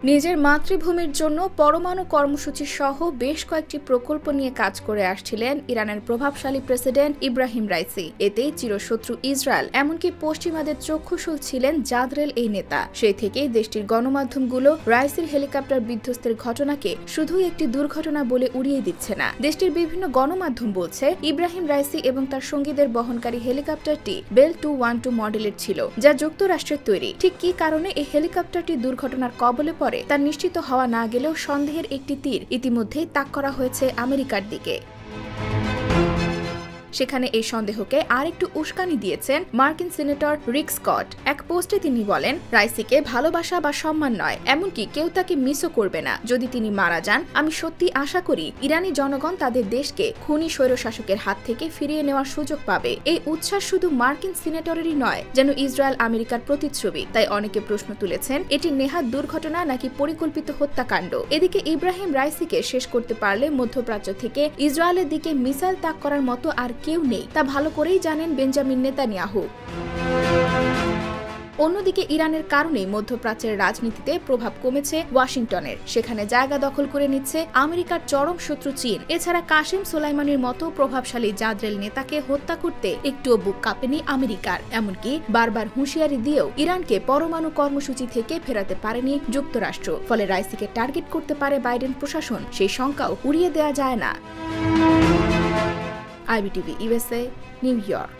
নিজের মাতৃভূমির জন্য পরমাণু কর্মসূচি সহ বেশ কয়েকটি প্রকল্প নিয়ে কাজ করে আসছিলেন ইরানের প্রভাবশালী প্রেসিডেন্ট ইব্রাহিম রাইসি। এতেই চিরশত্রু ইসরায়েল এমনকি পশ্চিমাদের চক্ষুশূল ছিলেন জাদ্রেল এই নেতা। সেই থেকেই দেশটির গণমাধ্যমগুলো রাইসির হেলিকপ্টার বিধ্বস্তের ঘটনাকে শুধুই একটি দুর্ঘটনা বলে উড়িয়ে দিচ্ছে না। দেশটির বিভিন্ন গণমাধ্যম বলছে ইব্রাহিম রাইসি এবং তার সঙ্গীদের বহনকারী হেলিকপ্টারটি বেল 212 মডেলের ছিল, যা যুক্তরাষ্ট্রের তৈরি। ঠিক কী কারণে এই হেলিকপ্টারটি দুর্ঘটনার কবলে পড়ে তা নিশ্চিত হওয়া না গেলেও সন্দেহের একটি তীর ইতিমধ্যেই তাক করা হয়েছে আমেরিকার দিকে। সেখানে এই সন্দেহকে আরেকটু উস্কানি দিয়েছেন মার্কিন সিনেটর রিক স্কট। এক পোস্টে তিনি বলেন, রাইসিকে ভালোবাসা বা সম্মান নয়, এমনকি কেউ তাকে মিসও করবে না। যদি তিনি মারা যান, আমি সত্যি আশা করি ইরানি জনগণ তাদের দেশকে খুনি স্বৈরশাসকের হাত থেকে ফিরিয়ে নেওয়ার সুযোগ পাবে। এই উচ্ছ্বাস শুধু মার্কিন সিনেটরেরই নয়, যেন ইসরায়েল আমেরিকার প্রতিচ্ছবি। তাই অনেকে প্রশ্ন তুলেছেন, এটি নেহাত দুর্ঘটনা নাকি পরিকল্পিত হত্যাকাণ্ড। এদিকে ইব্রাহিম রাইসিকে শেষ করতে পারলে মধ্যপ্রাচ্য থেকে ইসরায়েলের দিকে মিসাইল তাক করার মতো আর কেউ নেই, তা ভালো করেই জানেন বেঞ্জামিন নেতানিয়াহু। অন্যদিকে ইরানের কারণেই মধ্যপ্রাচ্যের রাজনীতিতে প্রভাব কমেছে ওয়াশিংটনের। সেখানে জায়গা দখল করে নিচ্ছে আমেরিকার চরম শত্রু চীন। এছাড়া কাসেম সোলাইমানির মতো প্রভাবশালী জাদ্রেল নেতাকে হত্যা করতে একটুও বুক কাঁপেনি আমেরিকার। এমনকি বারবার হুঁশিয়ারি দিয়েও ইরানকে পরমাণু কর্মসূচি থেকে ফেরাতে পারেনি যুক্তরাষ্ট্র। ফলে রাইসিকে টার্গেট করতে পারে বাইডেন প্রশাসন, সেই শঙ্কাও উড়িয়ে দেওয়া যায় না। IBTV USA, New York।